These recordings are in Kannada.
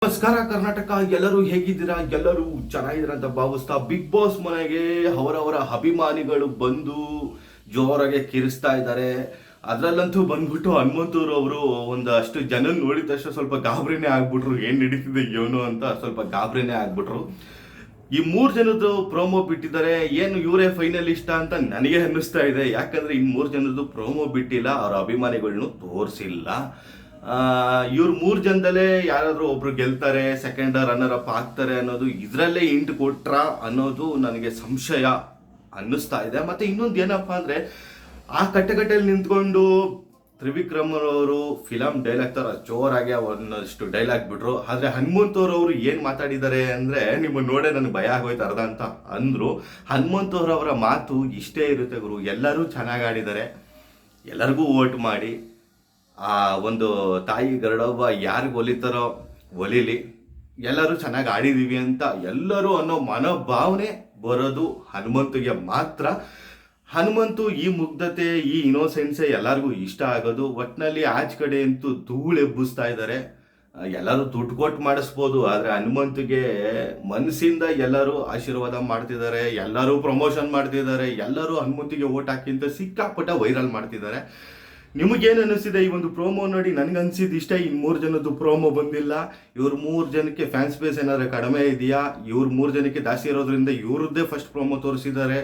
ನಮಸ್ಕಾರ ಕರ್ನಾಟಕ, ಎಲ್ಲರೂ ಹೇಗಿದ್ದೀರಾ? ಎಲ್ಲರೂ ಚೆನ್ನಾಗಿದ್ದೀರಾ ಅಂತ ಭಾವಿಸ್ತಾ ಬಿಗ್ ಬಾಸ್ ಮನೆಗೆ ಅವರವರ ಅಭಿಮಾನಿಗಳು ಬಂದು ಜೋರಾಗೆ ಕಿರಿಸ್ತಾ ಇದ್ದಾರೆ. ಅದರಲ್ಲಂತೂ ಬಂದ್ಬಿಟ್ಟು ಹನುಮಂತೂರು ಅವರು ಒಂದಷ್ಟು ಜನ ನೋಡಿದ ತಕ್ಷಣ ಸ್ವಲ್ಪ ಗಾಬರಿನೇ ಆಗ್ಬಿಟ್ರು. ಏನು ನಡೀತಿದೆ ಏನು ಅಂತ ಸ್ವಲ್ಪ ಗಾಬರಿನೇ ಆಗ್ಬಿಟ್ರು. ಈ 3 ಜನದ್ದು ಪ್ರೋಮೋ ಬಿಟ್ಟಿದ್ದಾರೆ. ಏನು ಇವರೇ ಫೈನಲಿಸ್ಟ್ ಅಂತ ನನಗೆ ಅನ್ನಿಸ್ತಾ ಇದೆ. ಯಾಕಂದ್ರೆ ಈ 3 ಜನದ್ದು ಪ್ರೋಮೋ ಬಿಟ್ಟಿಲ್ಲ, ಅವರ ಅಭಿಮಾನಿಗಳನ್ನು ತೋರಿಸಿಲ್ಲ. ಇವ್ರು 3 ಜನದಲ್ಲೇ ಯಾರಾದ್ರೂ ಒಬ್ರು ಗೆಲ್ತಾರೆ, ಸೆಕೆಂಡ್ ರನ್ನರ್ ಅಪ್ ಆಗ್ತಾರೆ ಅನ್ನೋದು ಇದರಲ್ಲೇ ಇಂಟ್ ಕೊಟ್ರ ಅನ್ನೋದು ನನಗೆ ಸಂಶಯ ಅನ್ನಿಸ್ತಾ ಇದೆ. ಮತ್ತೆ ಇನ್ನೊಂದು ಏನಪ್ಪಾ ಅಂದ್ರೆ, ಆ ಕಟ್ಟೆಕಟ್ಟೆಯಲ್ಲಿ ನಿಂತ್ಕೊಂಡು ತ್ರಿವಿಕ್ರಮ್ ಅವರು ಫಿಲಂ ಡೈಲಾಗ್ ತರ ಜೋರಾಗಿ ಒಂದಷ್ಟು ಡೈಲಾಗ್ ಬಿಟ್ರು. ಆದ್ರೆ ಹನುಮಂತವ್ರವರು ಏನ್ ಮಾತಾಡಿದ್ದಾರೆ ಅಂದ್ರೆ, ನಿಮ್ಮ ನೋಡೇ ನನಗೆ ಭಯ ಆಗೋಯ್ತು ಅರ್ಧ ಅಂತ ಅಂದ್ರು. ಹನುಮಂತವ್ರವರ ಮಾತು ಇಷ್ಟೇ ಇರುತ್ತೆ ಗುರು, ಎಲ್ಲರೂ ಚೆನ್ನಾಗಿ ಆಡಿದ್ದಾರೆ, ಎಲ್ಲರಿಗೂ ವೋಟ್ ಮಾಡಿ, ಆ ಒಂದು ತಾಯಿ ಗರುಡವ್ವ ಯಾರಿಗೆ ಒಲಿತಾರೋ ಒಲಿಲಿ, ಎಲ್ಲರೂ ಚೆನ್ನಾಗಿ ಆಡಿದೀವಿ ಅಂತ ಎಲ್ಲರೂ ಅನ್ನೋ ಮನೋಭಾವನೆ ಬರೋದು ಹನುಮಂತುಗೆ ಮಾತ್ರ. ಹನುಮಂತು ಈ ಮುಗ್ಧತೆ, ಈ ಇನೋಸೆನ್ಸೇ ಎಲ್ಲರಿಗೂ ಇಷ್ಟ ಆಗೋದು. ಒಟ್ಟಿನಲ್ಲಿ ಆಚೆ ಕಡೆ ಅಂತೂ ಧೂಳು ಎಬ್ಬಿಸ್ತಾ ಇದ್ದಾರೆ. ಎಲ್ಲರೂ ದುಡ್ಡು ಕೊಟ್ಟು ಮಾಡಿಸ್ಬೋದು, ಆದರೆ ಹನುಮಂತುಗೆ ಮನಸ್ಸಿಂದ ಎಲ್ಲರೂ ಆಶೀರ್ವಾದ ಮಾಡ್ತಿದ್ದಾರೆ, ಎಲ್ಲರೂ ಪ್ರಮೋಷನ್ ಮಾಡ್ತಿದ್ದಾರೆ, ಎಲ್ಲರೂ ಹನುಮಂತಿಗೆ ಓಟ್ ಹಾಕಿ ಅಂತ ಸಿಕ್ಕಾಪಟ್ಟ ವೈರಲ್ ಮಾಡ್ತಿದ್ದಾರೆ. ನಿಮಗೇನು ಅನಿಸಿದೆ ಈ ಒಂದು ಪ್ರೋಮೋ ನೋಡಿ? ನನಗನ್ಸಿದ್ದು ಇಷ್ಟ. ಈ 3 ಜನದ್ದು ಪ್ರೋಮೋ ಬಂದಿಲ್ಲ. ಇವ್ರು 3 ಜನಕ್ಕೆ ಫ್ಯಾನ್ಸ್ ಬೇಸ್ ಏನಾದ್ರು ಕಡಿಮೆ ಇದೆಯಾ, ಇವ್ರು 3 ಜನಕ್ಕೆ ಜಾಸ್ತಿ ಇರೋದ್ರಿಂದ ಇವ್ರದ್ದೇ ಫಸ್ಟ್ ಪ್ರೋಮೋ ತೋರಿಸಿದ್ದಾರೆ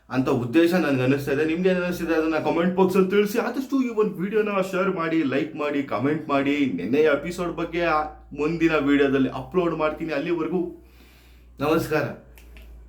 ಅಂತ ಉದ್ದೇಶ ನನಗೆ ಅನಿಸ್ತಾ ಇದೆ. ನಿಮ್ಗೆ ಏನು ಅನಿಸ್ತಿದೆ ಅದನ್ನ ಕಮೆಂಟ್ ಬಾಕ್ಸಲ್ಲಿ ತಿಳಿಸಿ. ಆದಷ್ಟು ಈ ಒಂದು ವಿಡಿಯೋನ ಶೇರ್ ಮಾಡಿ, ಲೈಕ್ ಮಾಡಿ, ಕಮೆಂಟ್ ಮಾಡಿ. ನಿನ್ನೆಯ ಎಪಿಸೋಡ್ ಬಗ್ಗೆ ಮುಂದಿನ ವಿಡಿಯೋದಲ್ಲಿ ಅಪ್ಲೋಡ್ ಮಾಡ್ತೀನಿ. ಅಲ್ಲಿವರೆಗೂ ನಮಸ್ಕಾರ.